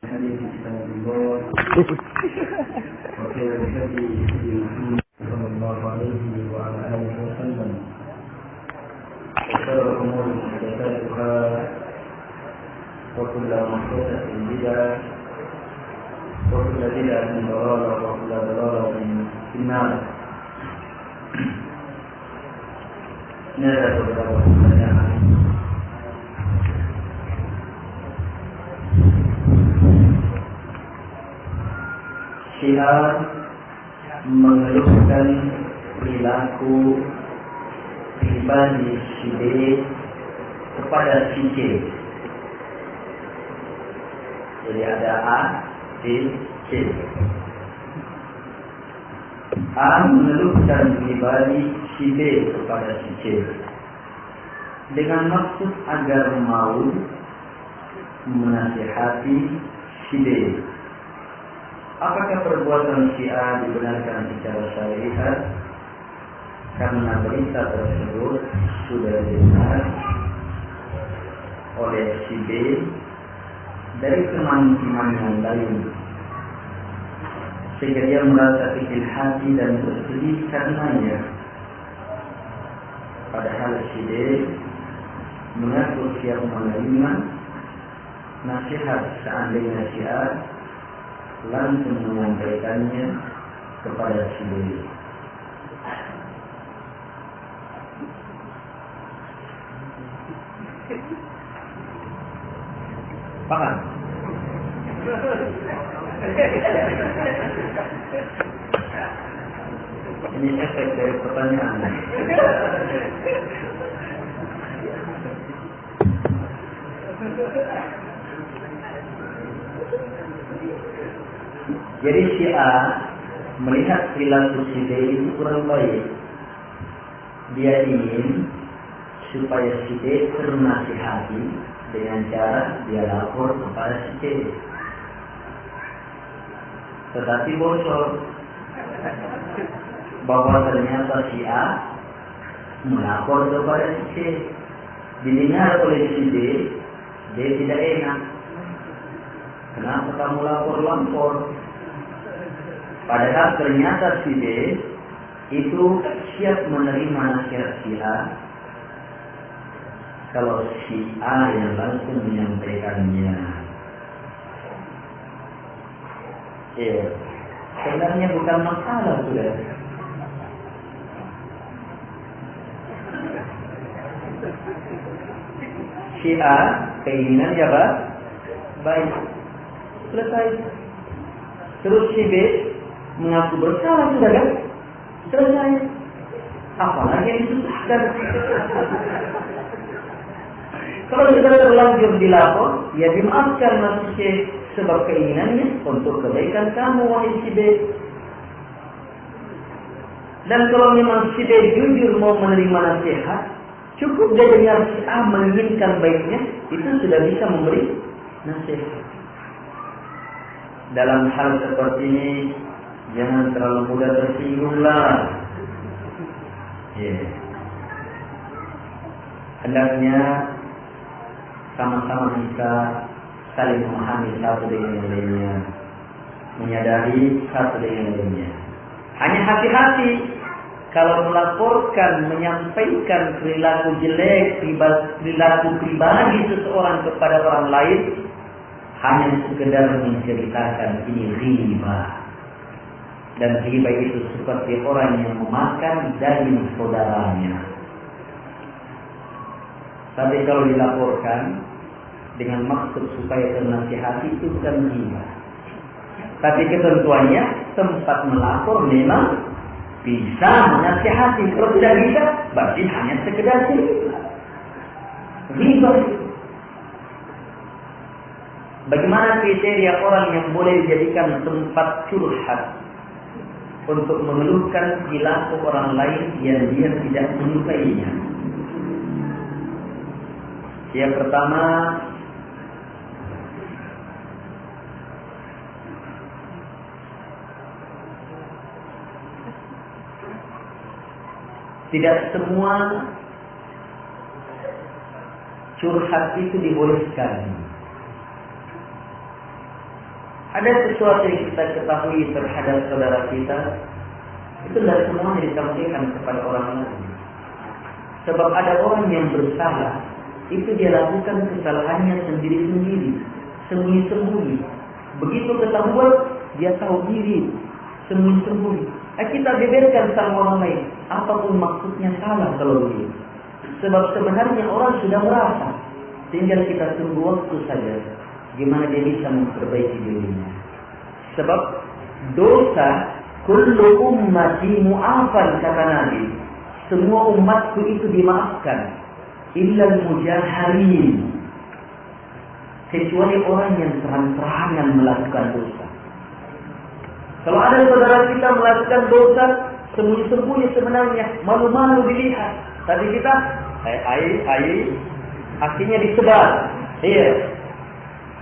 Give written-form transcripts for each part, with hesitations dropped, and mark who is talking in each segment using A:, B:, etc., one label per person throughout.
A: حديث كتاب الله وخير الهدي هدي محمد صلى الله عليه وعلى آله وسلم وشر الأمور محدثاتها وكل محدثة بدعة وكل بدعة ضلالة وكل ضلالة في النار. Nada beberapa pertanyaan. Syiar mengeluhkan perilaku pribadi si B kepada si C. Jadi ada A, B, C. A mengeluhkan pribadi si B kepada si C dengan maksud agar mau menasihati si B. Apakah perbuatan si A dibenarkan secara syariat karena berita tersebut sudah didengar oleh si B dari teman-teman yang lain, sehingga dia merasa kecil hati dan bersedih karenanya. Padahal si D mengaku siap menerima nasihat seandainya si A langsung menyampaikannya kepada si B. Paham? Ini efek dari pertanyaan. Jadi si A melihat perilaku si B itu kurang baik. Dia ingin supaya si B ternasihati dengan cara dia lapor kepada si C. Tetapi bocor bahwa ternyata si A melapor kepada si C. Didengar oleh si B, dia tidak enak. Kenapa kamu lapor-lapor? Padahal ternyata si B itu siap menerima nasihat si A kalau si A yang langsung menyampaikannya. Sebenarnya bukan masalah sudah. Si A keinginannya apa? Baik. Selesai. Terus si B mengaku bersalah sudah kan? Selesai. Apalagi yang disusahkan. Kalau sudah terlanjur dilapor, ya dimaafkan masih C sebab keinginannya untuk kebaikan kamu wahai si B. Dan kalau memang si B jujur mau menerima nasihat, cukup dia dengar si A menginginkan baiknya, itu sudah bisa memberi nasihat. Dalam hal seperti ini, jangan terlalu mudah tersinggunglah. Hendaknya sama-sama bisa saling memahami satu dengan yang lainnya, menyadari satu dengan yang lainnya. Hanya hati-hati kalau melaporkan, menyampaikan perilaku jelek, perilaku pribadi seseorang kepada orang lain, hanya sekedar menceritakan ini riba. Dan riba itu seperti orang yang memakan daging saudaranya. Tapi kalau dilaporkan dengan maksud supaya ternasihati itu bukan riba. Tapi ketentuannya tempat melapor memang bisa menasihati. Kalau tidak bisa, berarti hanya sekedar riba. Bagaimana kriteria orang yang boleh dijadikan tempat curhat untuk mengeluhkan perilaku orang lain yang dia tidak menyukainya? Yang pertama, tidak semua curhat itu dibolehkan. Ada sesuatu yang kita ketahui terhadap saudara kita, itu tidak semuanya disampaikan kepada orang lain. Sebab ada orang yang bersalah, itu dia lakukan kesalahannya sendiri-sendiri, sembunyi-sembunyi. Begitu ketahuan, dia tahu diri, sembunyi-sembunyi. Kita beberkan sama orang lain, apapun maksudnya salah kalau begitu. Sebab sebenarnya orang sudah merasa, tinggal kita tunggu waktu saja, gimana dia bisa memperbaiki dirinya. Sebab dosa, kullu ummati mu'afan, kata Nabi. Semua umatku itu dimaafkan, illal mujaharin, kecuali orang yang terang-terangan melakukan dosa. Kalau ada saudara kita melakukan dosa sembunyi-sembunyi, sebenarnya malu-malu dilihat, tapi kita akhirnya disebar. Iya.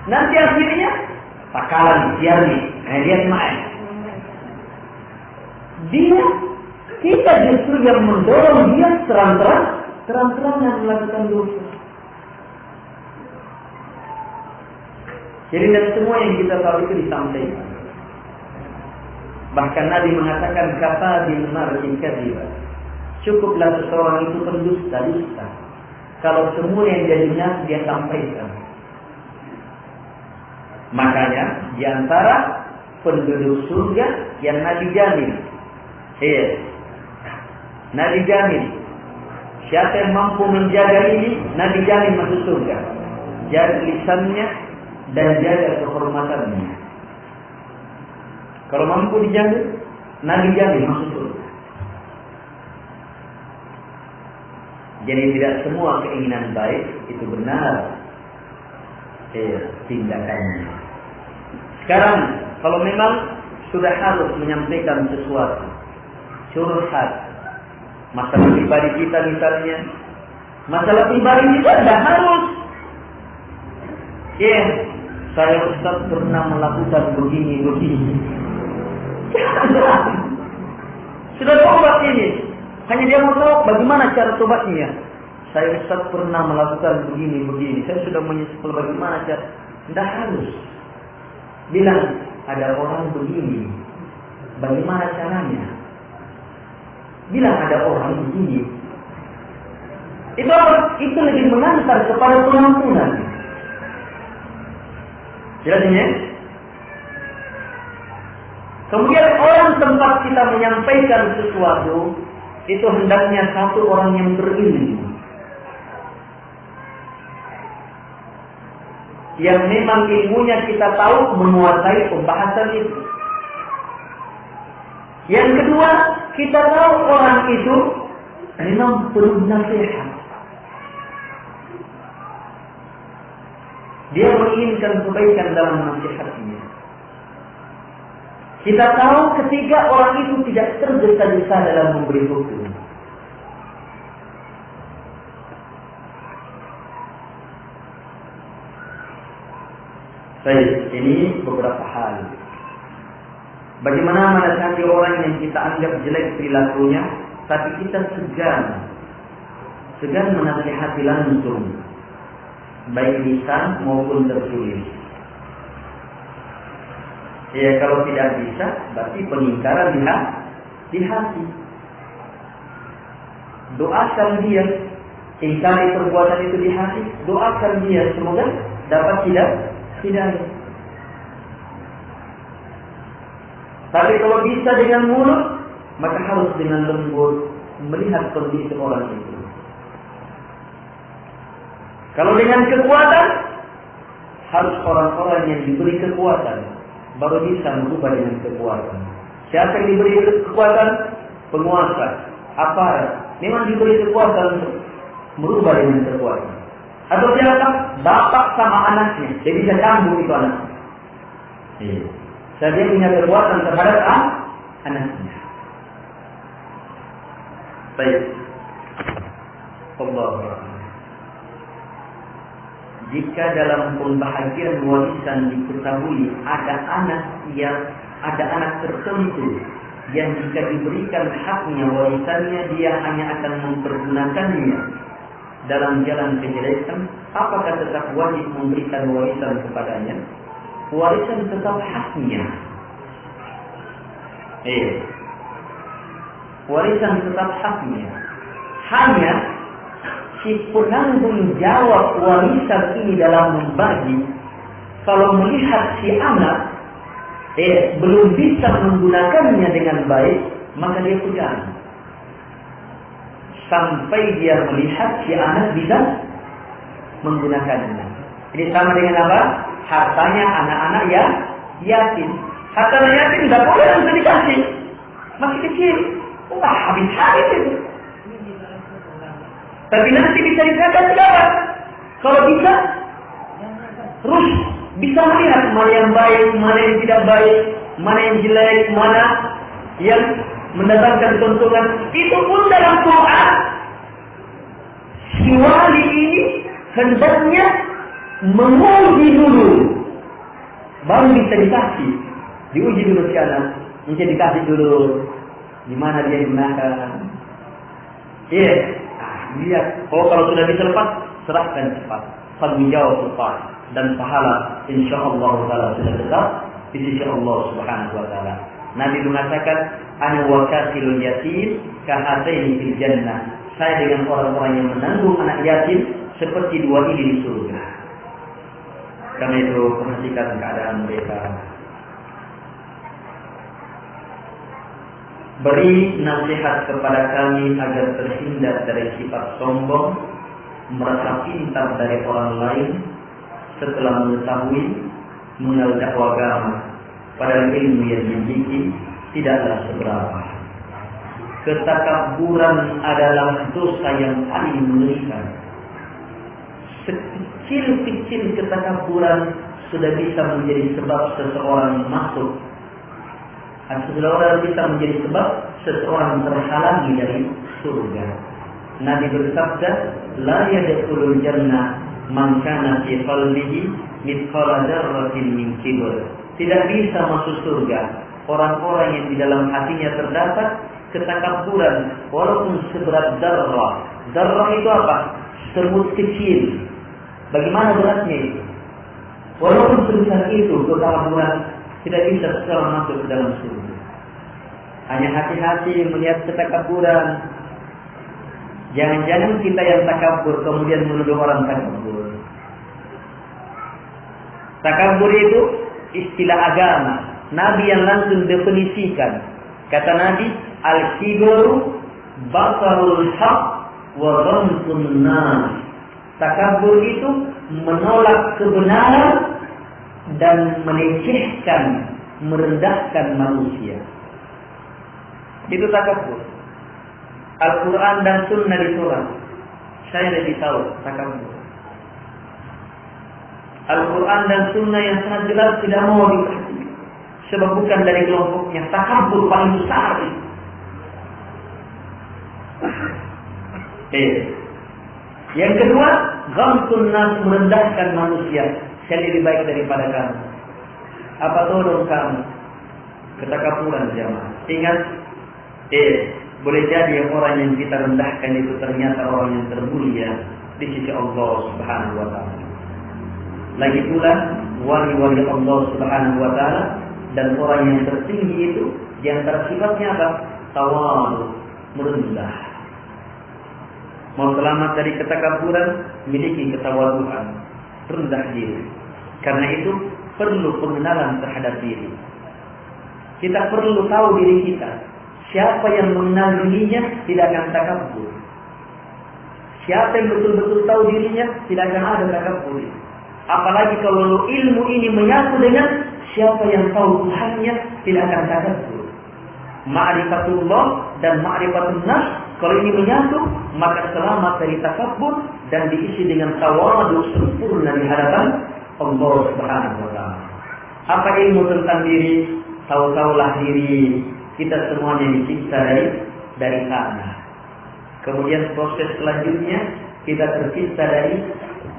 A: Nanti akhirnya takalan siarni. Dia main. Kita justru yang mendorong dia terang-terangan melakukan dosa. Jadi dan semua yang kita tahu itu disampaikan. Bahkan Nabi mengatakan kata bil mar'i kadhiba. Cukuplah seseorang itu pendusta. Kalau semua yang dia dengar dia sampaikan. Makanya di antara penduduk surga yang Nabi jamin. Nabi jamin. Siapa yang mampu menjaga ini, Nabi jamin masuk surga. Jaga lisannya dan jaga kehormatannya. Kalau mampu dijaga, Nabi jamin masuk surga. Jadi tidak semua keinginan baik itu benar tindakannya. Sekarang kalau memang sudah harus menyampaikan sesuatu, curhat, masalah pribadi kita misalnya, masalah pribadi kita tidak harus. Saya Ustaz pernah melakukan begini. Sudah tobat ini. Hanya dia mau tahu bagaimana cara tobatnya. Saya Ustaz pernah melakukan begini. Saya sudah menyesal bagaimana cara. Tidak harus. Bilang ada orang begini. Bagaimana caranya? Bilang ada orang begini. Itu lebih mengantar kepada pengampunan. Jelasnya? Kemudian orang tempat kita menyampaikan sesuatu, itu hendaknya satu orang yang berilmu, yang memang ilmunya kita tahu menguasai pembahasan itu. Yang kedua, kita tahu orang itu memang penuh nasihat. Dia menginginkan kebaikan dalam nasihatnya. Kita tahu ketiga orang itu tidak tergesa-gesa dalam memberi hukum. Baik, ini beberapa hal. Bagaimana menasihati orang yang kita anggap jelek perilakunya, tapi kita segan menasihati langsung, baik lisan maupun tertulis. Kalau tidak bisa, berarti peningkaran di hati. Doakan dia, ingkari perbuatan itu di hati. Doakan dia, semoga dapat hidayah. Tapi kalau bisa dengan mulut, maka harus dengan lembut melihat kondisi orang itu. Kalau dengan kekuatan, harus orang-orang yang diberi kekuatan baru bisa merubah dengan kekuatan. Siapa yang diberi kekuatan? Penguasa, aparat. Memang diberi kekuatan untuk merubah dengan kekuatan. Atau siapa? Bapak sama anaknya. Dia bisa cambuk itu anaknya. Dia punya kekuatan terhadap anaknya. Baik. Allah. Jika dalam pembahagian warisan diketahui ada anak tertentu yang jika diberikan haknya warisannya dia hanya akan mempergunakannya dalam jalan kejelekan, apakah tetap wajib memberikan warisan kepadanya? warisan tetap haknya. Warisan tetap haknya. Hanya si penanggung jawab warisan ini dalam membagi, kalau melihat si anak belum bisa menggunakannya dengan baik, maka dia pegang sampai dia melihat si anak bisa menggunakannya. Ini sama dengan apa? Hartanya anak-anak yang yatim. Harta anak yatim tidak boleh langsung dikasih, masih kecil. Wah, habis-habis itu. Tapi nanti bisa dikatakan sekarang. Kalau bisa, terus bisa melihat mana yang baik, mana yang tidak baik, mana yang jelek, mana yang mendatangkan keuntungan. Itu pun dalam Quran. Si wali ini hendaknya menguji dulu, baru bisa dikasih. Diuji dulu si anak, mungkin dikasih dulu. Di mana dia gunakan? Lihat. Oh, kalau sudah bisa lepas, serahkan cepat. Tanggung jawab cepat dan pahala insyaallah taala sudah tetap di sisi Allah Subhanahu wa taala. Nabi mengatakan, "Ana wakasilul yatim kahataini fil jannah." Saya dengan orang-orang yang menanggung anak yatim seperti dua ini di surga. Karena itu perhatikan keadaan mereka. Beri nasihat kepada kami agar terhindar dari sifat sombong, merasa pintar dari orang lain setelah mengetahui mengenal dakwah agama, padahal ilmu yang dimiliki tidaklah seberapa. Ketakaburan adalah dosa yang paling mengerikan. Sekecil-kecil ketakaburan sudah bisa menjadi sebab seseorang masuk. Seseorang bisa menjadi sebab seseorang terhalangi dari surga. Nabi bersabda, "La yadkhulul jannah man kana fi qalbihi mithqala dzarratin min kibr." Tidak bisa masuk surga orang-orang yang di dalam hatinya terdapat ketakaburan walaupun seberat darah. Darah itu apa? Semut kecil. Bagaimana beratnya itu? Walaupun sebesar itu ketakaburan, tidak bisa seseorang masuk ke dalam surga. Hanya hati-hati melihat ketakaburan. Jangan-jangan kita yang takabur kemudian menuduh orang takabur. Takabur itu istilah agama. Nabi yang langsung definisikan. Kata Nabi, al-kibru batarul haq wa ghamtun nas. Takabur itu menolak kebenaran dan melecehkan, merendahkan manusia. Itu takabur. Al-Quran dan Sunnah ditolak. Saya lebih tahu takabur. Al-Quran dan Sunnah yang sangat jelas tidak mau diperhatikan. Sebab bukan dari kelompoknya. Takabur paling besar itu. Yang kedua, ghamtun nas, merendahkan manusia. Saya lebih baik daripada kamu. Apa tolong kamu? Ketakaburan jamaah. Ingat, boleh jadi orang yang kita rendahkan itu ternyata orang yang termulia di sisi Allah Subhanahu wa taala. Lagi pula wali-wali Allah Subhanahu wa taala dan orang yang tertinggi itu di antara sifatnya apa? Tawadhu, merendah. Mau selamat dari ketakaburan, miliki ketawaduan, rendah diri. Karena itu perlu pengenalan terhadap diri. Kita perlu tahu diri kita. Siapa yang mengenal dirinya tidak akan takabur. Siapa yang betul-betul tahu dirinya tidak akan ada takabur. Apalagi kalau ilmu ini menyatu dengan siapa yang tahu Tuhannya, tidak akan takabur. Ma'rifatullah dan ma'rifatun nas, kalau ini menyatu, maka selamat dari takabur dan diisi dengan tawadhu sempurna di hadapan Allah Subhanahu wa taala. Apa ilmu tentang diri? Tahu-tahulah diri. Kita semuanya dicipta dari tanah. Kemudian proses selanjutnya kita tercipta dari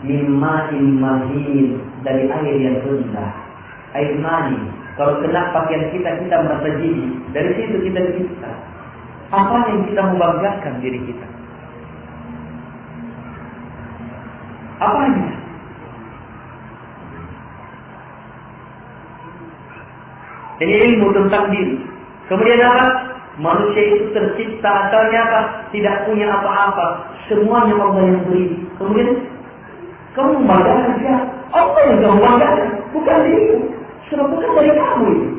A: mimma'in mahin, dari air yang rendah, air mani. Kalau kena pakaian kita merasa jijik. Dari situ kita dicipta. Apa yang kita membanggakan diri kita? Apanya? Ini ilmu tentang diri. Kemudian apa? Manusia itu tercipta asalnya apa? Tidak punya apa-apa. Semuanya Allah yang beri. Kemudian kamu membanggakan dia. Allah yang kamu banggakan, bukan dirimu. Sebab bukan dari kamu itu.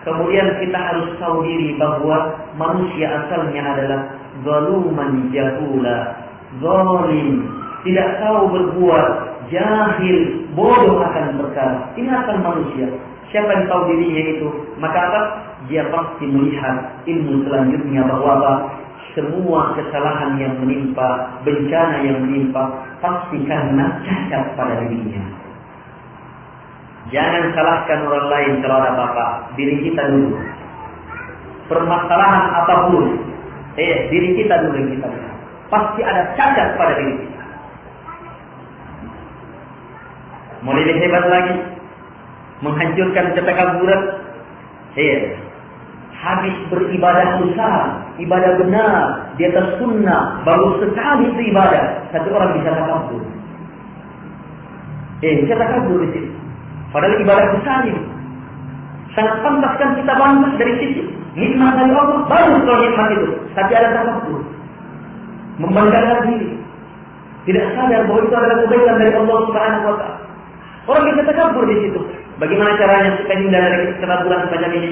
A: Kemudian kita harus tahu diri bahwa manusia asalnya adalah zaluman jahula, zalim, tidak tahu berbuat, jahil, bodoh akan perkara. Ini asal manusia. Siapa yang tahu dirinya itu, maka apa? Dia pasti melihat ilmu selanjutnya bahwa apa? Semua kesalahan yang menimpa, bencana yang menimpa, pasti karena cacat pada dirinya. Jangan salahkan orang lain kalau ada apa-apa. Diri kita dulu. Permasalahan apapun, diri kita dulu yang kita lihat. Pasti ada cacat pada diri kita. Mau lebih hebat lagi, menghancurkan ketakaburan. Habis beribadah besar, ibadah benar, di atas sunnah, bagus sekali itu ibadah. Satu orang bisa takabur. Bisa takabur di situ. Padahal ibadah besar ini. Sangat pantas kan kita bangga dari sisi nikmat dari Allah. Bagus kalau nikmat itu. Tapi ada takabur. Membanggakan diri. Tidak sadar bahwa itu adalah kebaikan dari Allah Subhanahu wa Ta'ala. Orang bisa takabur di situ. Bagaimana caranya supaya hindar dari ketakaburan semacam ini?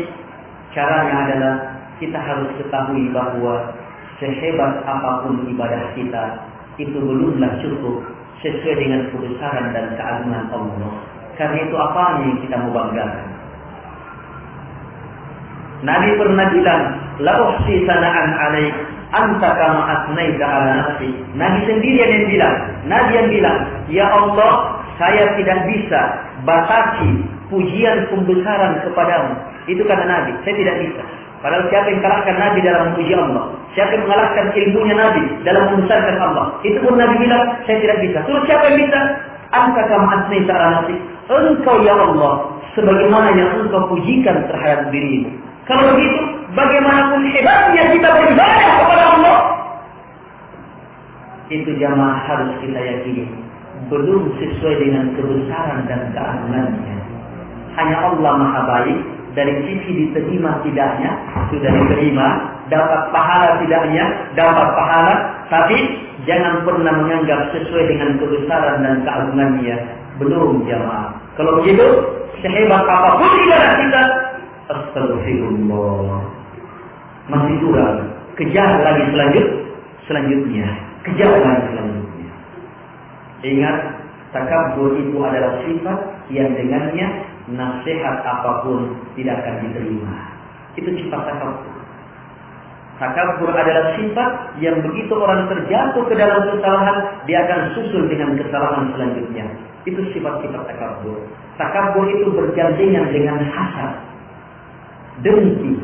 A: Caranya adalah kita harus ketahui bahwa sehebat apapun ibadah kita itu belumlah cukup sesuai dengan kebesaran dan keagungan Allah. Karena itu apa yang kita mau banggakan? Nabi pernah bilang, la uhsi sana'an 'alaik anta kama asnaita 'ala nafsi. Nabi sendirian yang bilang, Nabi yang bilang, ya Allah, saya tidak bisa batasi pujian pembesaran kepadamu. Itu kata Nabi, saya tidak bisa. Padahal siapa yang kalahkan Nabi dalam memuji Allah? Siapa yang mengalahkan ilmunya Nabi dalam membesarkan Allah? Itu pun Nabi bilang, saya tidak bisa. Terus siapa yang bisa? Anta kama asnaita 'ala nafsi. Engkau ya Allah, sebagaimana yang engkau pujikan terhadap dirimu. Kalau begitu, bagaimanapun hebatnya kita beribadah kepada Allah, itu jamaah harus kita yakini belum sesuai dengan kebesaran dan keagungannya. Hanya Allah Maha Baik. Dari sisi diterima tidaknya, sudah diterima. Dapat pahala tidaknya, dapat pahala. Tapi jangan pernah menganggap sesuai dengan kebesaran dan keagungannya. Belum jamaah. Kalau begitu, sehebat apapun ibadah kita, astagfirullah, masih kurang. Kejar lagi selanjutnya. Kejar lagi selanjutnya. Ingat, takabur itu adalah sifat yang dengannya nasihat apapun tidak akan diterima. Itu sifat takabur. Takabur adalah sifat yang begitu orang terjatuh ke dalam kesalahan, dia akan susul dengan kesalahan selanjutnya. Itu sifat-sifat takabur. Takabur itu bergandengan dengan hasad, dengki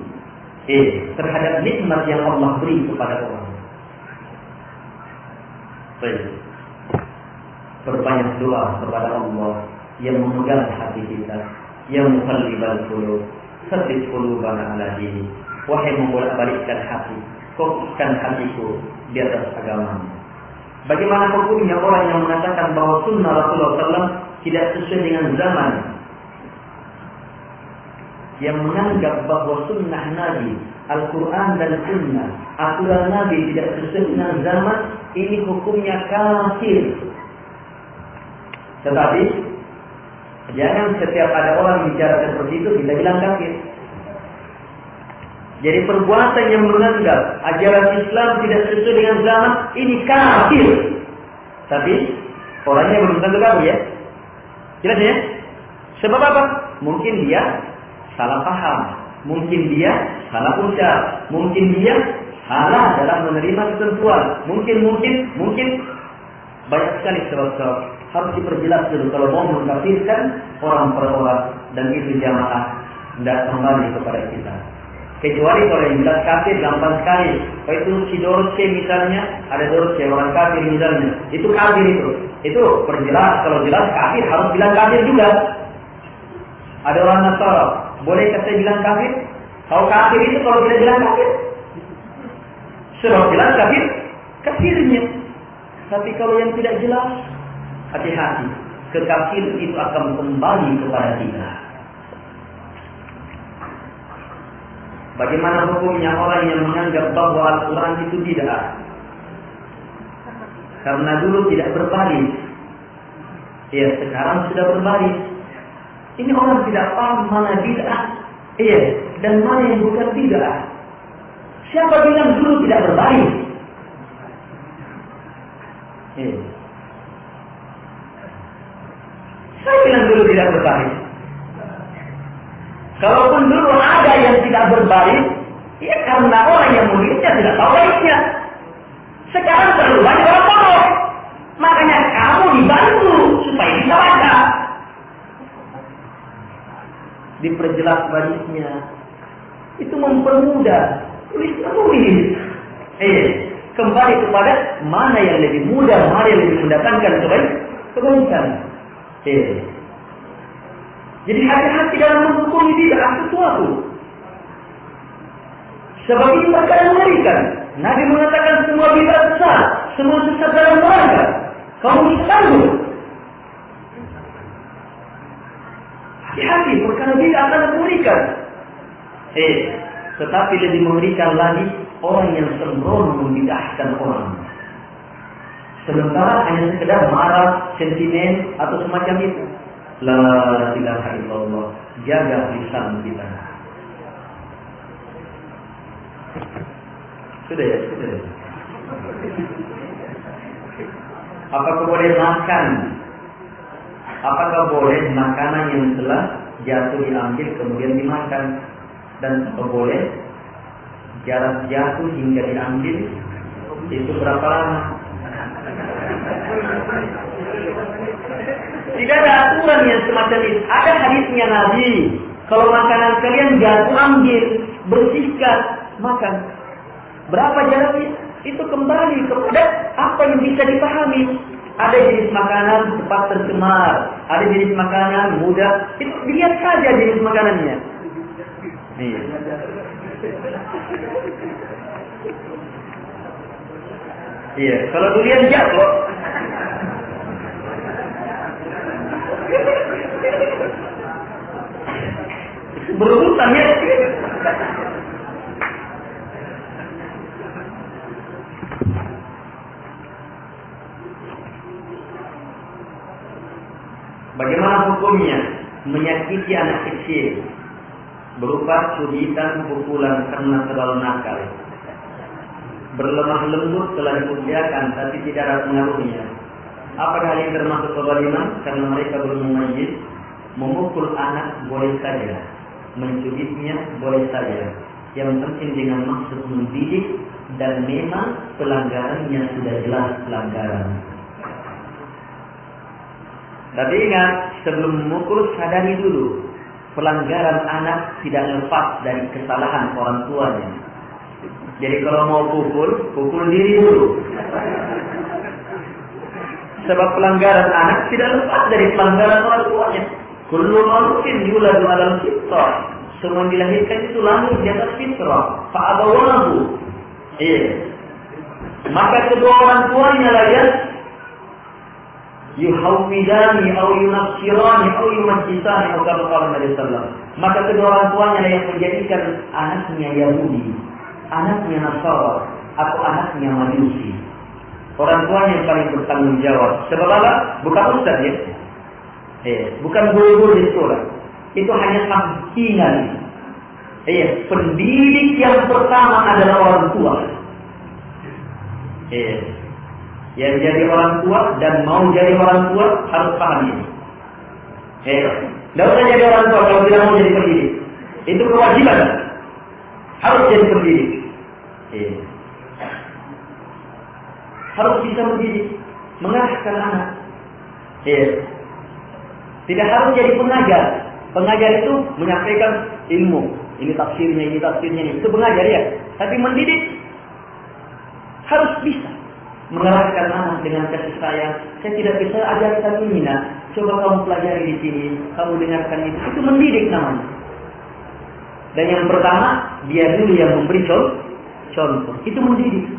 A: terhadap nikmat yang Allah beri kepada orang. Baik. Berbanyak doa kepada Allah yang memegang hati kita, yang muqallibal qulub, tsabbit qulubana ala dini. Wahai membolak-balikkan hati, kokohkan hatiku di atas agama. Bagaimana hukumnya orang yang mengatakan bahwa sunnah Rasulullah SAW tidak sesuai dengan zaman, yang menganggap bahwa sunnah Nabi, Al-Quran dan sunnah, aturan Nabi tidak sesuai dengan zaman, ini hukumnya kafir. Tetapi jangan setiap ada orang bicara seperti itu kita bilang kafir. Jadi perbuatan yang menganggap ajaran Islam tidak sesuai dengan zaman, ini kafir. Tapi orangnya belum tentu kafir ya. Jelas ya? Sebab apa? Mungkin dia salah paham, mungkin dia salah ucap, mungkin dia salah dalam menerima ketentuan, mungkin banyak sekali sebab-sebab. Harus diperjelas dulu kalau mau mengkafirkan orang per orang, dan itu jamaah tidak kembali kepada kita. Kecuali kalau yang jelas kafir gampang sekali. Kalau itu si Dorce misalnya, ada Dorce orang kafir misalnya, itu kafir itu. Itu perjelas, kalau jelas kafir harus bilang kafir juga. Ada orang Nasara, bolehkah saya bilang kafir? Kalau kafir itu kalau tidak bilang kafir, sudah jelas kafirnya. Tapi kalau yang tidak jelas, hati-hati. kekafiran itu akan kembali kepada kita. Bagaimana hukumnya orang yang menganggap bahwa Al-Quran itu bid'ah? Karena dulu tidak berbaris. Ya, sekarang sudah berbaris. Ini orang tidak paham mana bid'ah, iya, dan mana yang bukan bid'ah. Siapa bilang dulu tidak berbaris? Iya. Saya bilang dulu tidak berbaris. Kalaupun dulu ada yang tidak berbaris, ya karena orang yang muridnya tidak tahu baiknya. Sekarang terlalu banyak orang bodoh. Makanya kamu dibantu supaya bisa baca. Diperjelas barisnya. Itu mempermudah. Tulis. Kembali kepada mana yang lebih mudah, mana yang lebih mendatangkan kebaikan. Jadi hati-hati dalam menghukumi bid'ah sesuatu. Sebab ini perkara mengerikan. Nabi mengatakan semua bid'ah besar, semua sesat dalam neraka. Kamu bisa tangguh. Hati-hati, perkara bid'ah sangat mengerikan. Tetapi lebih mengerikan lagi orang yang sembrono membid'ahkan orang. Sementara hanya sekedar marah, sentimen atau semacam itu. La ilaha illallah. Jaga lisan kita. Sudah ya. Apakah boleh makan? Apakah boleh makanan yang telah jatuh diambil kemudian dimakan? Dan apakah boleh jarak jatuh hingga diambil itu berapa lama? Tidak ada aturan yang semacam itu. Ada hadisnya Nabi. Kalau makanan kalian jatuh, ambil, bersihkan, makan. Berapa jaraknya? Itu kembali kepada apa yang bisa dipahami. Ada jenis makanan cepat tercemar, ada jenis makanan mudah. Itu lihat saja jenis makanannya. Nih. Iya, kalau durian jatuh. Berurusan ya. Bagaimana hukumnya menyakiti anak kecil berupa cubitan, pukulan karena terlalu nakal? Berlemah lembut telah diusiakan tapi tidak ada pengaruhnya. Apakah hal ini termasuk kezaliman karena mereka belum memayyiz? Memukul anak boleh saja, mencubitnya boleh saja. Yang penting dengan maksud mendidik dan memang pelanggarannya sudah jelas pelanggaran. Tapi ingat, sebelum memukul sadari dulu pelanggaran anak tidak lepas dari kesalahan orang tuanya. Jadi kalau mau pukul diri dulu. Sebab pelanggaran anak tidak lepas dari pelanggaran orang tuanya. Kullu mauludin yuladu 'alal fitrah. Semua dilahirkan itu lahir di atas fitrah. Fa'abawahu. Maka kedua orang tuanya lah ya yuhawwidani atau yunafsirani atau yumajjisani atau kama qala Nabi sallallahu alaihi wasallam. Maka kedua orang tuanya lah yang menjadikan anaknya Yahudi, anaknya Nasara, atau anaknya Majusi. Orang tuanya yang paling bertanggung jawab. Sebab apa? Bukan ustaz ya. Bukan guru-guru di sekolah. Itu hanya sampingan. Pendidik yang pertama adalah orang tua. Yang jadi orang tua dan mau jadi orang tua harus paham ini. Tidak usah jadi orang tua kalau tidak mau jadi pendidik. Itu kewajiban. Harus jadi pendidik. Harus bisa mendidik, mengarahkan anak. Tidak harus jadi pengajar. Pengajar itu menyampaikan ilmu. Ini tafsirnya, itu pengajar ya. Tapi mendidik harus bisa mengarahkan anak dengan kasih sayang. Saya tidak bisa ajarkan ini nak. Coba kamu pelajari di sini, kamu dengarkan itu. Itu mendidik namanya. Dan yang pertama, dia dulu yang memberi contoh. Itu mendidik.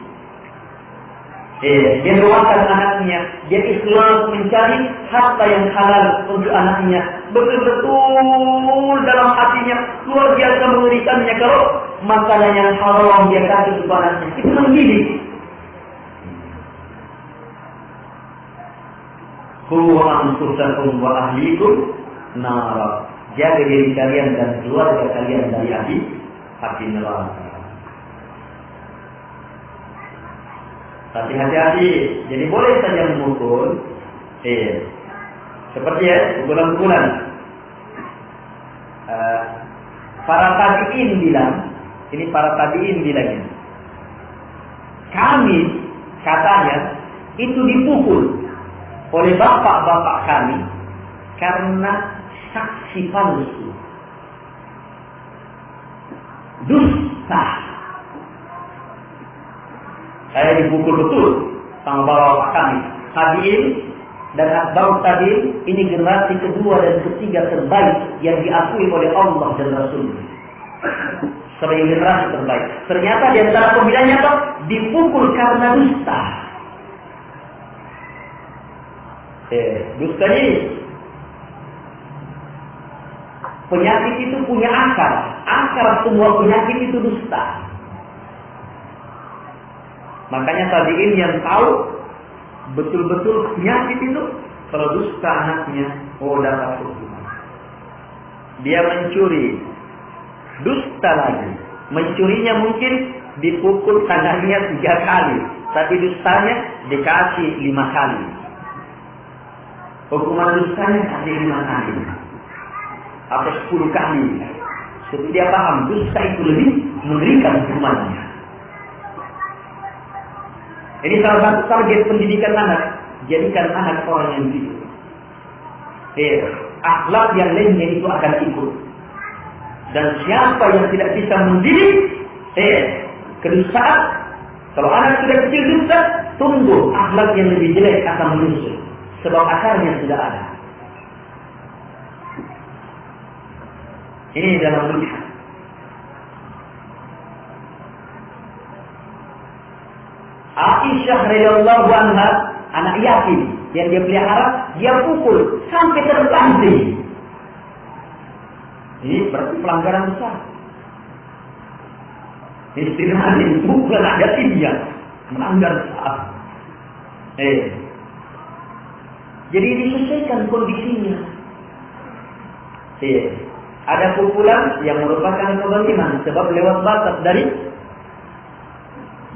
A: Dia doakan anaknya, dia ikhlas mencari harta yang halal untuk anaknya, betul-betul dalam hatinya luar biasa mengerikannya kalau makanan yang haram dia kasih untuk anaknya. Itu mendidik. Qu anfusakum wa ahlikum nar. Jaga diri kalian dan keluarga kalian dari api neraka. Tapi hati-hati, jadi boleh saja memukul. Seperti ya, pukulan-pukulan. Para tabi'in bilang, ini para tabi'in bilangnya, kami katanya itu dipukul oleh bapak-bapak kami karena saksi palsu, dusta. Saya dipukul betul sama bapak kami. Tabi'in dan atba'ut tabi'in ini generasi kedua dan ketiga terbaik yang diakui oleh Allah dan Rasulnya sebagai generasi terbaik. Ternyata di antara pembedanya apa? Dipukul karena dusta. Dusta ini penyakit itu punya akar. Akar semua penyakit itu dusta. Makanya tabi'in yang tahu betul-betul penyakit itu, kalau dusta anaknya, dapat hukuman. Dia mencuri, dusta lagi. Mencurinya mungkin dipukul tangannya 3 kali, tapi dustanya dikasih 5 kali. Hukuman dustanya kasih 5 kali atau 10 kali. Supaya dia paham dusta itu lebih mengerikan hukumannya. Ini salah satu target pendidikan anak. Jadikan anak orang yang jujur. Akhlak yang lainnya itu akan ikut. Dan siapa yang tidak bisa mendidik kedustaan, kalau anak sudah kecil dusta, tunggu akhlak yang lebih jelek akan menyusul. Sebab akarnya sudah ada. Ini dalam melihat. Aisyah radhiyallahu anha, anak yatim yang dia pelihara, dia pukul sampai terbanting. Ini berarti pelanggaran besar. Istilahnya itu bukan ada dia melanggar besar. Jadi disesuaikan kondisinya. Ada pukulan yang merupakan kezaliman sebab lewat batas dari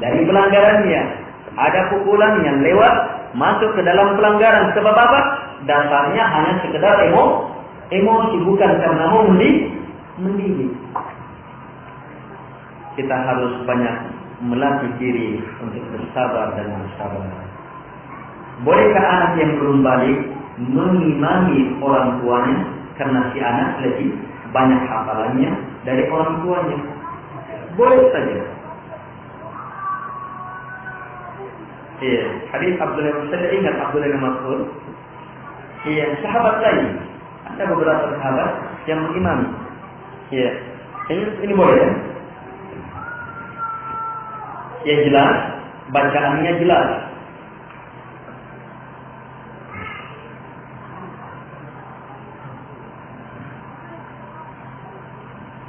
A: pelanggarannya. Ada pukulan yang lewat masuk ke dalam pelanggaran sebab apa? Dasarnya hanya sekedar emosi, bukan karena mau mendidik. Kita harus banyak melatih diri untuk bersabar dan bersabar. Bolehkah anak yang belum balik mengimami orang tuanya karena si anak lebih banyak hafalannya dari orang tuanya? Boleh saja. Hadis Abdullah bin Mas'ud, ingat Abdullah bin Mas'ud? Sahabat lain. Ada beberapa sahabat yang mengimami. Ini boleh ya? Yang jelas, bacaannya jelas.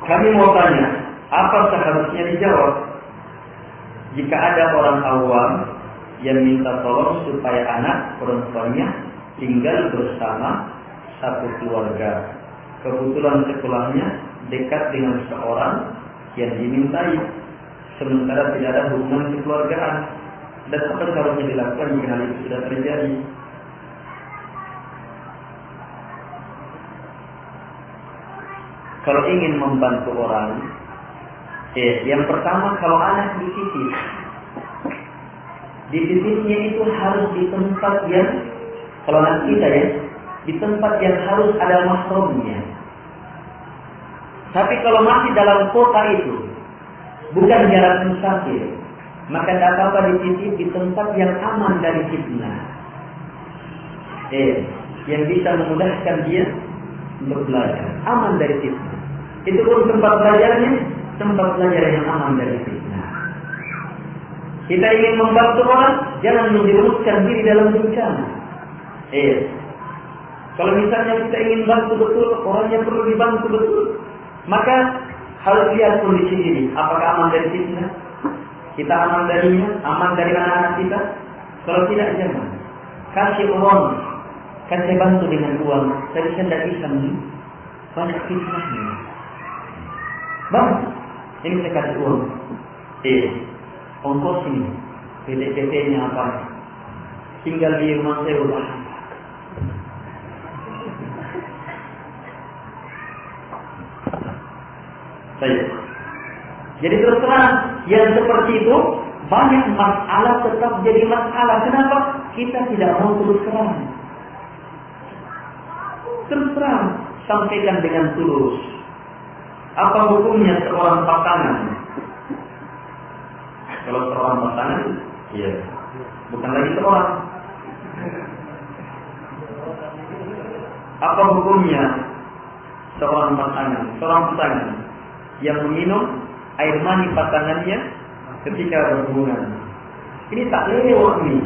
A: Kami mau tanya, apa seharusnya dijawab jika ada orang awam yang minta tolong supaya anak orang tuanya tinggal bersama satu keluarga. Kebetulan sekolahnya dekat dengan seorang yang dimintai, sementara tidak ada hubungan kekeluargaan. Dan apa yang harusnya dilakukan jika hal itu sudah terjadi? Kalau ingin membantu orang, yang pertama kalau anak dititip, dititipnya itu harus di tempat yang, kalau anak kita ya, di tempat yang harus ada mahramnya. Tapi kalau masih dalam kota itu, bukan jarak musafir, maka tidak apa-apa dititip di tempat yang aman dari fitnah. Yang bisa memudahkan dia untuk belajar, aman dari fitnah. Itu pun tempat belajarnya, tempat belajar yang aman dari fitnah. Kita ingin membantu orang, jangan menjerumuskan diri dalam bencana. Kalau misalnya kita ingin bantu betul, orang yang perlu dibantu betul, maka harus lihat kondisi ini. Apakah aman dari fitnah? Kita aman darinya? Aman dari anak-anak kita? Kalau tidak, jangan. Kasih uang. Kan saya bantu dengan uang. Tapi saya tidak bisa nih. Banyak fitnahnya. Bang, ini saya kasih uang. Ongkos ini. PT-PT-nya apa? Tinggal di rumah saya udah. Baik. Jadi terus terang, yang seperti itu banyak masalah tetap jadi masalah. Kenapa? Kita tidak mau terus terang. Terus terang, sampaikan dengan tulus. Apa hukumnya seorang pasangan? Kalau seorang pasangan, ya, bukan lagi seorang. Apa hukumnya seorang pasangan yang meminum air mani pasangannya ketika berhubungan? Ini tak lewat nih.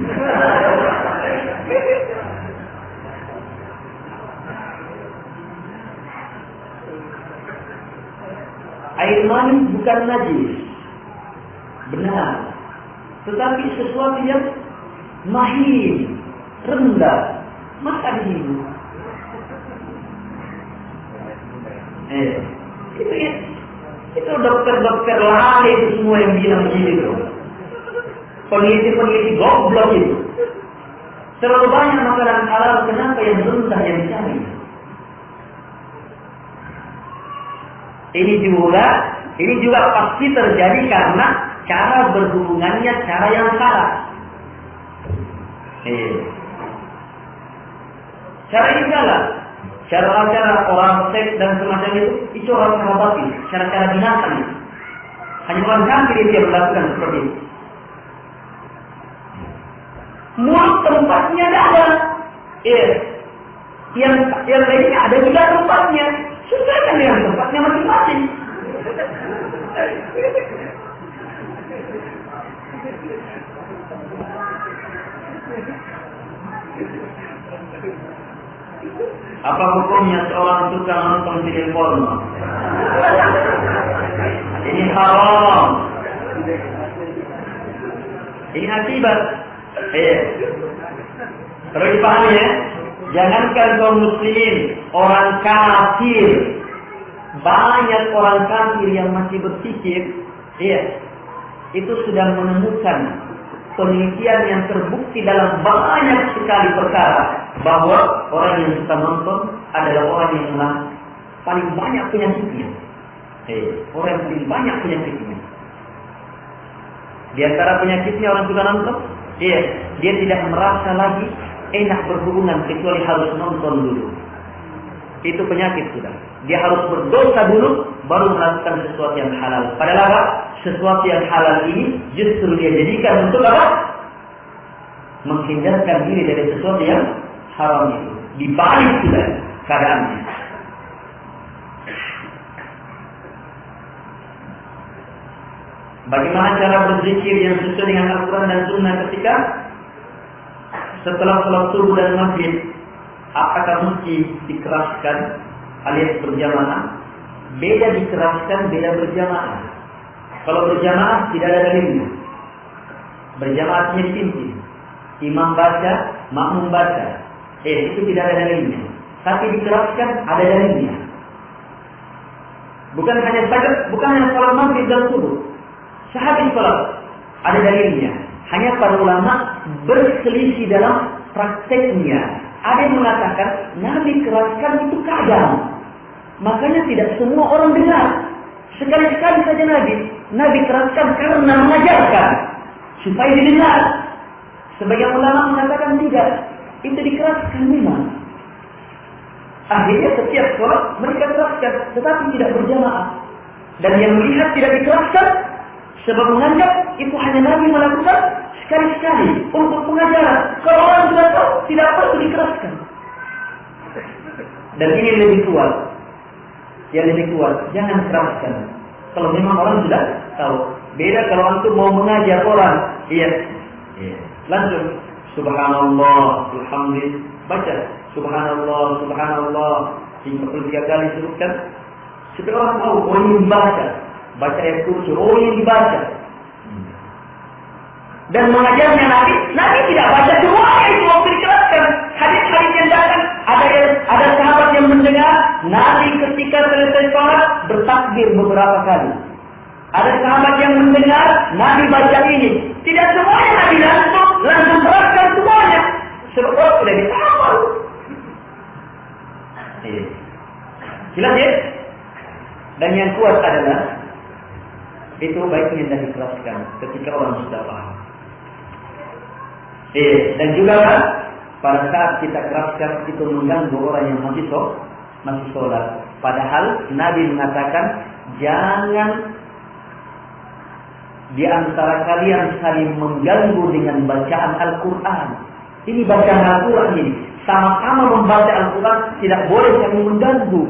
A: Air mani bukan najis, benar. Tetapi sesuatu yang mahir, rendah, maka diminum. Itu dokter-dokter lali itu semua yang bilang begitu. Peneliti-peneliti goblok itu. Terlalu banyak makanan halal, kenapa yang rendah yang dicari? Ini juga pasti terjadi karena cara berhubungannya cara yang salah. Cara ini salah. Cara-cara orang seks dan semacam itu orang batin, cara-cara binatang. Hanya orang kafir yang melakukan seperti itu. Mulut tempatnya ada. Yang lainnya ada juga tempatnya. Sesuaikan dengan tempatnya masing-masing. Apa hukumnya seorang suka nonton film porno? Ini haram. Ini akibat. Perlu dipahami ya. Jangankan kaum muslimin, orang kafir. Banyak orang kafir yang masih berpikir, itu sudah menemukan penelitian yang terbukti dalam banyak sekali perkara bahwa orang yang suka nonton adalah orang yang paling banyak penyakitnya. Orang yang paling banyak penyakitnya. Di antara penyakitnya orang suka nonton, dia tidak merasa lagi enak berhubungan kecuali harus nonton dulu. Itu penyakit sudah. Dia harus berdosa dulu baru melakukan sesuatu yang halal. Padahal apa? Sesuatu yang halal ini justru dia jadikan untuk apa? Menghindarkan diri dari sesuatu yang haram itu. Dibalik sudah keadaannya. Bagaimana cara berzikir yang sesuai dengan Al-Quran dan Sunnah ketika setelah sholat subuh dan maghrib? Apakah mesti dikeraskan alias berjamaah? Beda dikeraskan, beda berjamaah. Kalau berjamaah tidak ada dalilnya. Berjamaah artinya dipimpin. Imam baca, makmum baca. Itu tidak ada dalilnya. Tapi dikeraskan ada dalilnya. Bukan hanya sholat maghrib dan subuh. Sehabis sholat ada dalilnya. Hanya para ulama berselisih dalam prakteknya. Ada yang mengatakan Nabi keraskan itu kadang. Makanya tidak semua orang dengar. Sekali-sekali saja Nabi keraskan karena mengajarkan supaya didengar. Sebagian ulama mengatakan tidak. Itu dikeraskan memang. Akhirnya setiap sholat mereka keraskan, tetapi tidak berjamaah. Dan yang melihat tidak dikeraskan, sebab menganggap itu hanya Nabi melakukan sekali-sekali untuk pengajaran. Kalau orang sudah tahu, tidak perlu dikeraskan. Dan ini lebih kuat. Yang lebih kuat, jangan keraskan. Kalau memang orang sudah tahu. Beda kalau antum mau mengajar orang. Langsung. Subhanallah, alhamdulillah, Baca subhanallah, subhanallah 53 kali sebutkan. Supaya orang tahu, oh ini dibaca. Baca ayat kursi, oh ini dibaca. Dan mengajarnya Nabi tidak baca semuanya, itu waktu dijelaskan. Hadis-hadis yang datang, ada sahabat yang mendengar Nabi ketika selesai sholat bertakbir beberapa kali. Ada sahabat yang mendengar Nabi baca ini. Tidak semuanya Nabi langsung terapkan semuanya. Sebab orang sudah ditawar. Jelas ya? Dan yang kuat adalah itu baiknya dan dikeraskan ketika orang sudah paham. Dan juga pada saat kita keraskan itu mengganggu orang yang masih sholat. Padahal Nabi mengatakan jangan di antara kalian saling mengganggu dengan bacaan Al-Quran. Ini bacaan Al-Quran ini. Sama-sama membaca Al-Quran tidak boleh saling mengganggu.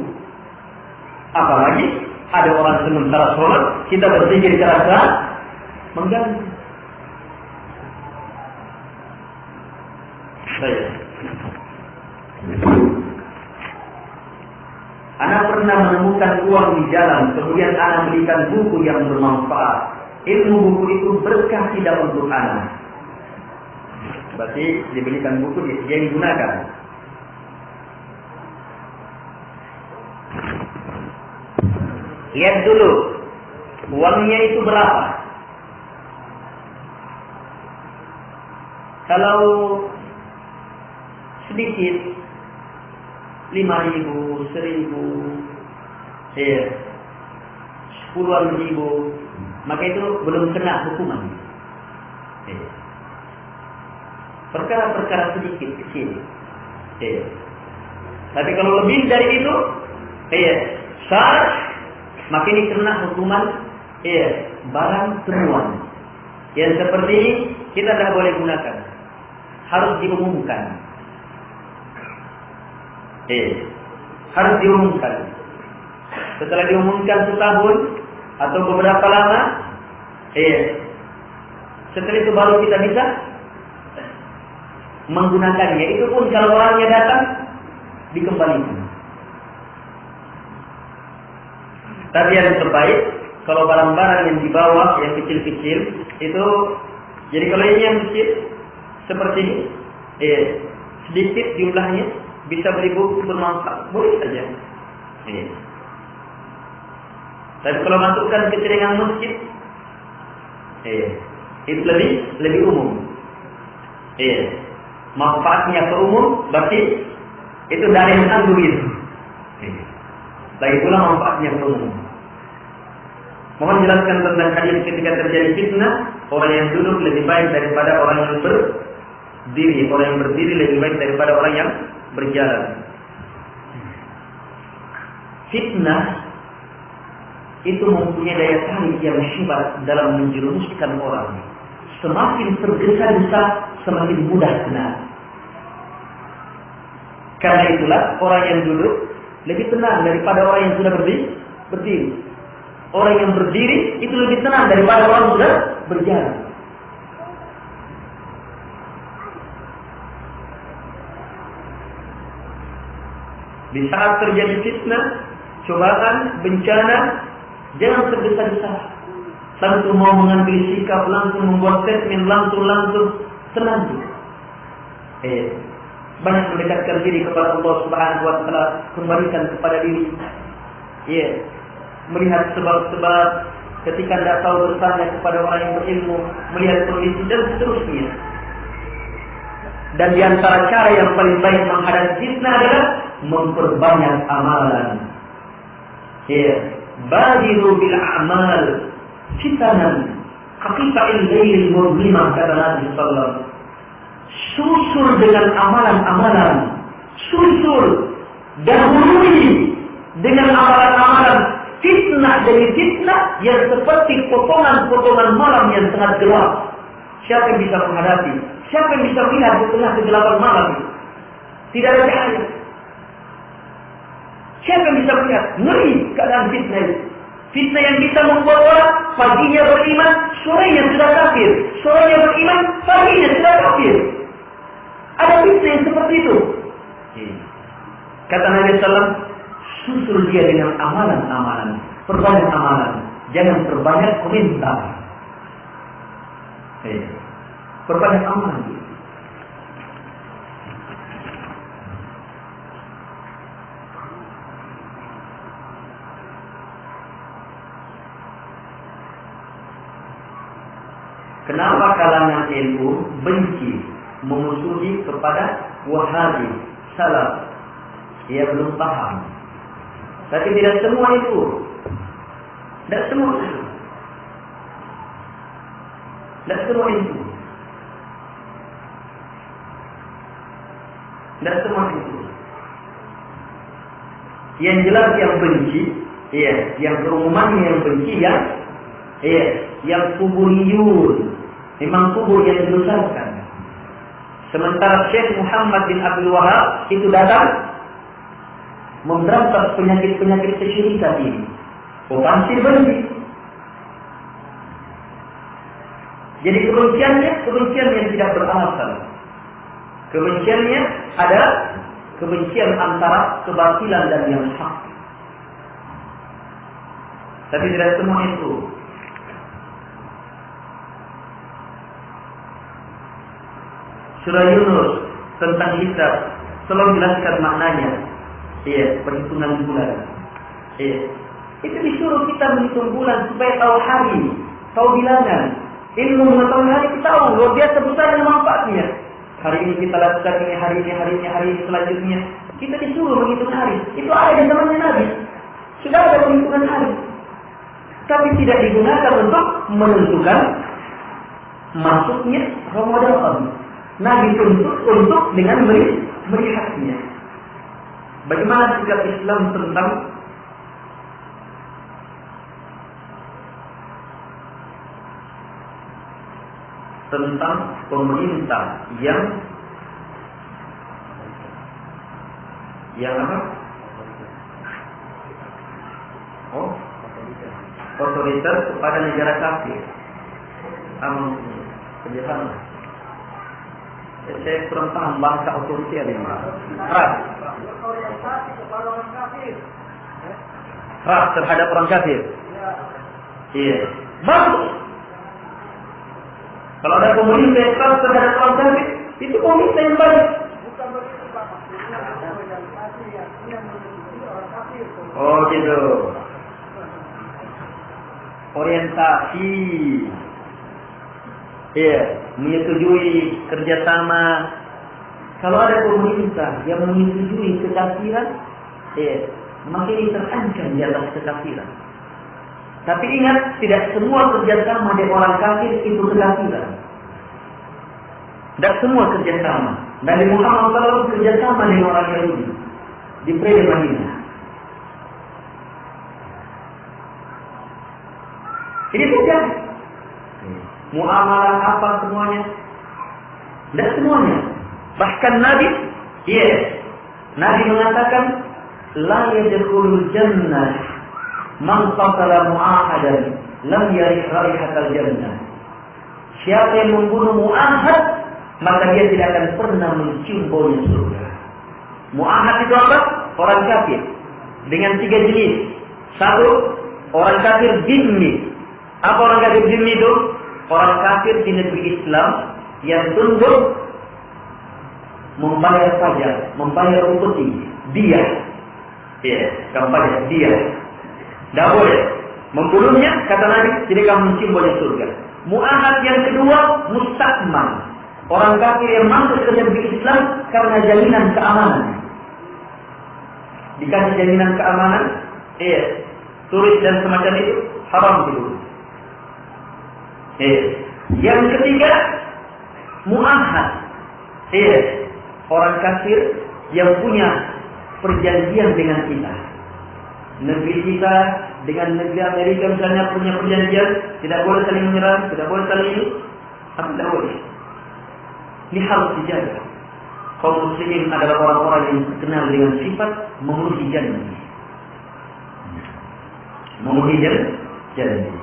A: Apalagi ada orang sementara sholat, kita berzikir keras-keras mengganggu. Baik. Anak pernah menemukan uang di jalan, kemudian anak belikan buku yang bermanfaat. Ilmu buku itu berkah tidak untuk anak. Berarti dibelikan buku dia digunakan. Lihat dulu uangnya itu berapa. Kalau sedikit 5.000, 1.000, 10.000, maka itu belum kena hukuman. Perkara-perkara sedikit kecil. Tapi kalau lebih dari itu, syarat, maka ini kena hukuman barang temuan. Yang seperti ini kita tidak boleh gunakan. Harus diumumkan. Harus diumumkan. Setelah diumumkan setahun atau beberapa lama, setelah itu baru kita bisa menggunakannya. Itu pun kalau orangnya datang dikembalikan. Tapi yang terbaik kalau barang-barang yang dibawa yang kecil-kecil itu, jadi kalau ini yang kecil seperti ini, sedikit jumlahnya, bisa beli buku bermanfaat, boleh saja. Tapi kalau masukkan ke celengan masjid, itu lebih umum. Manfaatnya ke umum, berarti itu dari yang tanggung itu. Lagi pula manfaatnya ke umum. Mohon jelaskan tentang hadis ketika terjadi fitnah, orang yang duduk lebih baik daripada orang yang berdiri. Orang yang berdiri lebih baik daripada orang yang berjalan. Fitnah itu mempunyai daya tarik yang hebat dalam menjerumuskan orang. Semakin tergesa-gesa, semakin mudah kena. Karena itulah orang yang duduk lebih tenang daripada orang yang sudah berdiri. Orang yang berdiri itu lebih tenang daripada orang yang sudah berjalan. Di saat terjadi fitnah, cobaan, bencana, jangan tergesa-gesa. Langsung mau mengambil sikap, langsung membuat statement, langsung tenang. Banyak mendekatkan diri kepada Allah Subhanahu wa taala, kembalikan kepada diri. Melihat sebab-sebab, ketika tidak tahu bertanya kepada orang yang berilmu, melihat kondisi dan seterusnya. Dan di antara cara yang paling baik menghadapi fitnah adalah memperbanyak amalan. Badiru bil a'mal fitanan kaqita'il lailil mudlimah, kata Nabi sallallahu alaihi wasallam. Susul dengan amalan-amalan, susul dahului dengan amalan-amalan fitnah demi fitnah yang seperti potongan-potongan malam yang sangat gelap. Siapa yang bisa menghadapi? Siapa yang bisa melihat di tengah kegelapan malam? Tidak ada cahaya. Siapa yang bisa melihat? Ngeri keadaan fitnah itu. Fitnah yang bisa membuat orang paginya beriman, sorenya sudah kafir. Sorenya beriman, paginya sudah kafir. Ada fitnah yang seperti itu. Kata Nabi SAW, susul dia dengan amalan-amalan, perbanyak amalan, jangan perbanyak komentar. Perbanyak amalan. Kenapa kalangan NU benci memusuhi kepada Wahabi, Salaf? Ia belum paham. Tapi tidak semua itu. Tidak semua itu. Tidak semua itu. Tidak semua itu. Yang jelas yang benci, yang kerumunan yang benci, yang kuburiyun, memang kubur yang dibesarkan. Sementara Syekh Muhammad bin Abdul Wahab itu datang memberantas penyakit-penyakit kesyirikan ini. Pasti benci. Jadi kebenciannya kebencian yang tidak beralasan. Kebenciannya ada kebencian antara kebatilan dan yang hak. Tapi tidak semua itu. Surah Yunus tentang hisab selalu jelaskan maknanya. Perhitungan bulan. Itu disuruh kita menghitung bulan supaya tahu hari, tahu bilangan. Ilmu mengetahui hari kita tahu luar biasa besar dan manfaatnya. Hari ini kita lakukan ini, hari ini selanjutnya. Kita disuruh menghitung hari. Itu ada di zamannya Nabi. Sudah ada penghitungan hari. Tapi tidak digunakan untuk menentukan masuknya Ramadan. Nabi tuntut untuk dengan melihatnya. Bagaimana sikap Islam tentang pemerintah yang apa? Otoriter kepada negara kafir. Penjelasan. Saya kurang paham bahasa otoriter ini. Ras terhadap orang kafir. Bagus. Kalau ada pemerintah yang keras terhadap orang kafir, itu pemerintah yang baik. Oh gitu. Orientasi. Menyetujui kerjasama. Kalau ada pemerintah yang menyetujui kekafiran, maka ini terancam di atas kekafiran. Tapi ingat, tidak semua kerjasama dengan orang kafir itu kekafiran. Tidak semua kerjasama. Nabi Muhammad SAW kerjasama dengan orang Yahudi di Perang Madinah. Ini terjadi. Muamalah apa semuanya? Tidak semuanya. Bahkan Nabi, Nabi mengatakan, la yadkhulul jannah man qatala mu'ahadan lam yarih raihatal jannah. Siapa yang membunuh mu'ahad, maka dia tidak akan pernah mencium baunya surga. Mu'ahad itu apa? Orang kafir. Dengan 3 jenis. 1, orang kafir zimmi. Apa orang kafir zimmi itu? Orang kafir di negeri Islam yang tunduk, membayar pajak, membayar upeti, dia, kampanye dia, tidak boleh. Membunuhnya, kata Nabi, tidak akan mencium baunya surga. Mu'ahad yang kedua, musta'man, orang kafir yang masuk ke negeri Islam karena jaminan keamanan. Dikasih jaminan keamanan, turis dan semacam itu, haram dulu. Yang ketiga, mu'ahad, orang kafir yang punya perjanjian dengan kita. Negeri kita dengan negeri Amerika misalnya punya perjanjian, tidak boleh saling menyerang, tidak boleh saling ini, tidak boleh. Ini harus dijaga. Kaum muslimin adalah orang-orang yang terkenal dengan sifat memenuhi janji. Memenuhi janji.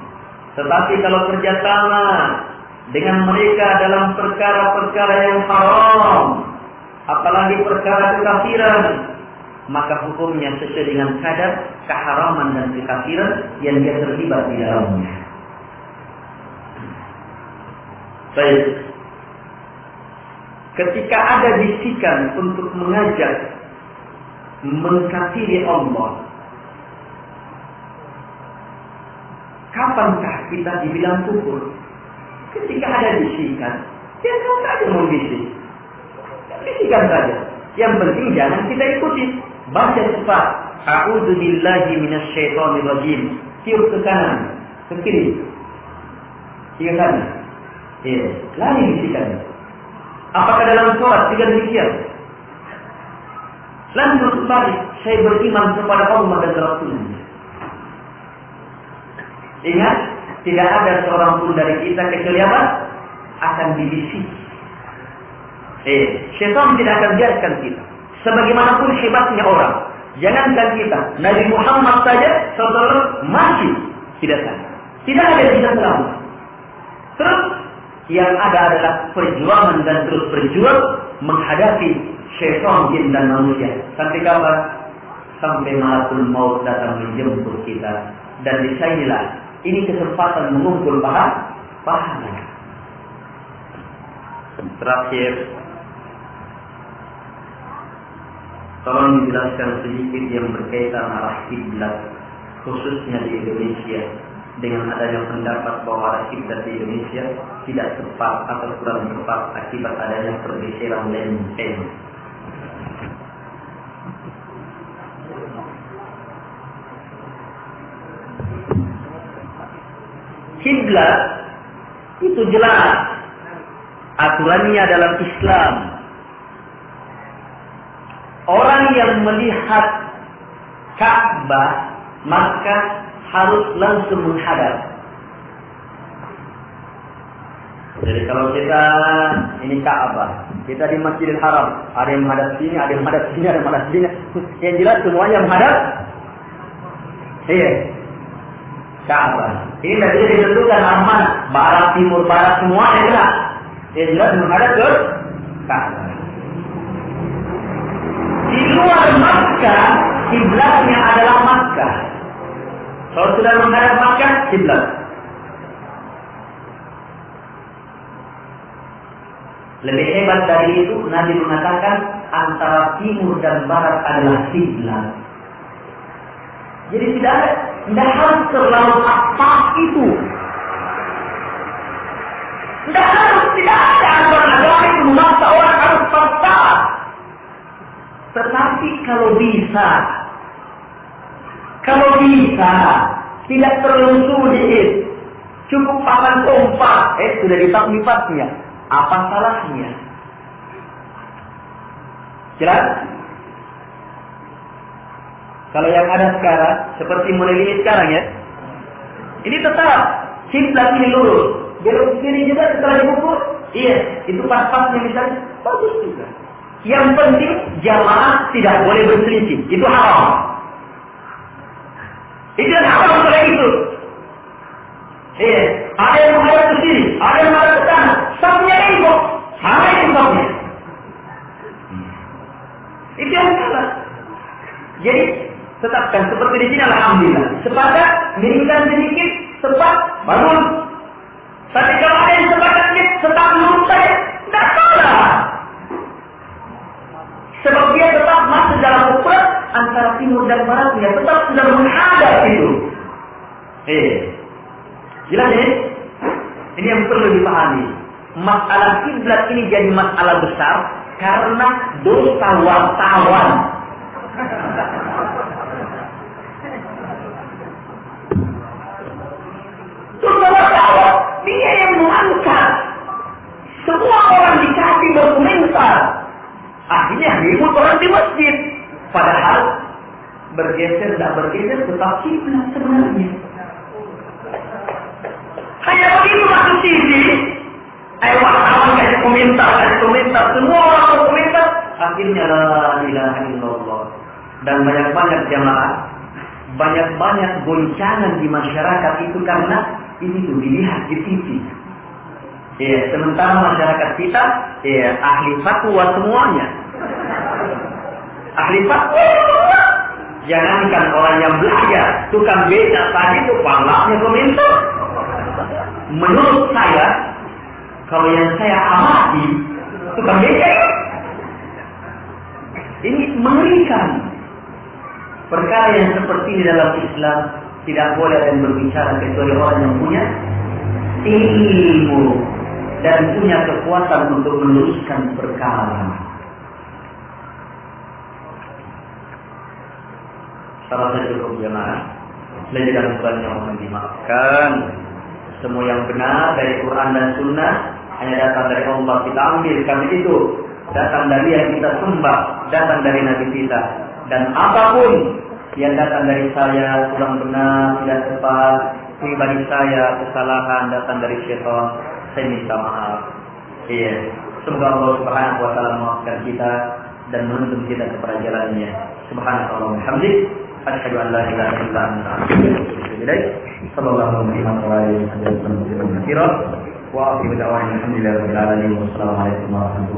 A: Tetapi kalau kerjasama dengan mereka dalam perkara-perkara yang haram, apalagi perkara kekafiran, maka hukumnya sesuai dengan kadar keharaman dan kekafiran yang dia terlibat di dalamnya. Baik. Ketika ada bisikan untuk mengajak mengkafiri Allah, kapankah kita dibilang kufur? Ketika ada bisikan, ya kau saja membisik. Bisikan saja. Yang penting jangan kita ikuti. Baca cepat. A'udzu billahi minasyaitonir rajim. Tiup ke kanan, ke kiri. Tiga kali. Iya, lari bisikan. Apakah dalam sholat juga demikian? Langsung kembali, saya beriman kepada Allah dan Rasulnya. Ingat, tidak ada seorang pun dari kita kecuali apa? Akan dibisik. Syaitan tidak akan biarkan kita. Sebagaimanapun hebatnya orang, jangankan kita, Nabi Muhammad saja SAW masih tidak sadar. Tidak ada yang bisa selamat. Terus yang ada adalah perjuangan dan terus berjuang menghadapi syaitan, jin dan manusia. Sampai kapan? Sampai malakul maut datang menjemput kita. Dan disinilah ini kesempatan mengumpul pahala. Terakhir, tolong dijelaskan sedikit yang berkaitan arah kiblat, khususnya di Indonesia, dengan adanya pendapat bahwa arah kiblat di Indonesia tidak tepat atau kurang tepat akibat adanya pergeseran lempeng. Kiblat itu jelas aturannya dalam Islam. Orang yang melihat Ka'bah maka harus langsung menghadap. Jadi kalau kita ini Ka'bah, kita di Masjidil Haram, ada yang menghadap sini, ada yang menghadap sini, ada yang menghadap sini. Yang jelas semuanya menghadap. Iya. Ka'bah. Ini tidak bisa ditentukan aman, barat, timur, barat, semuanya jelas. Yang jelas menghadap ke Ka'bah. Di luar Makkah, kiblatnya adalah Makkah. Kalau sudah menghadap Makkah, kiblat. Lebih hebat dari itu, Nabi mengatakan antara timur dan barat adalah kiblat. Jadi tidak harus terlalu apa itu. Tidak ada aturan agama itu memaksa orang harus tepat. Tetapi kalau bisa, tidak terlalu sulit, cukup pakai kompas, sudah lipat-lipatnya. Apa salahnya? Jelas? Kalau yang ada sekarang, seperti model ini sekarang ya, ini tetap kiblat ini lurus, belok sini juga setelah diukur, iya, itu pas-pasnya misalnya, bagus juga. Yang penting jamaah tidak boleh berselisih, itu haram. Itu haram kalau itu. Iya, ada yang menghadap ke sini, ada yang menghadap ke sana, satunya ikut, sama itu satunya. Itu yang salah. Jadi tetapkan seperti di sini, alhamdulillah. Sepakat, miringkan sedikit, tepat, bangun. Tapi kalau ada yang sepakatnya, tetap lurus saja, tidak salah. Sebab dia tetap masuk dalam ukuran antara timur dan barat, dia tetap sudah menghadap itu. Jelas ini? Ini yang perlu dipahami. Masalah kiblat ini jadi masalah besar karena dosa wartawan. Dosa wartawan, dia yang mengangkat. Semua orang dikasih berkomentar. Akhirnya ribut orang di masjid. Padahal bergeser tidak bergeser tetap kiblat sebenarnya. Hanya begitu masuk TV. Wartawan kasih komentar, semua orang berkomentar. Akhirnya la ilaha illallah. Dan banyak-banyak jamaah, banyak-banyak goncangan di masyarakat itu karena ini tuh dilihat di TV. Ya, sementara masyarakat kita, ya ahli fatwa semuanya. ahli fatwa. Jangankan orang yang belajar, tukang beca tadi itu panglatnya komentar. Menurut saya, kalau yang saya amati, tukang beca ini mengerikan. Perkara yang seperti ini dalam Islam tidak boleh ada yang berbicara kecuali orang yang punya ilmu dan punya kekuatan untuk meluruskan perkara. Salah satu cukup jemaah, pelajaran Quran yang mohon dimaafkan. Semua yang benar dari Quran dan Sunnah hanya datang dari Allah. Kita ambil kami itu datang dari yang kita sembah, datang dari Nabi kita. Dan apapun yang datang dari saya kurang benar, tidak tepat, pribadi saya kesalahan datang dari syaitan, saya minta maaf. Iya, semoga Allah Subhanahu wa taala memaafkan kita dan menuntun kita kepada jalannya. Subhanallah walhamdulillah. Asyhadu an la ilaha illa anta astaghfiruka wa atubu ilaik. Sallallahu alaihi wa sallam wa akhiru da'wana alhamdulillahi rabbil alamin. Wassalamu alaikum warahmatullahi wabarakatuh.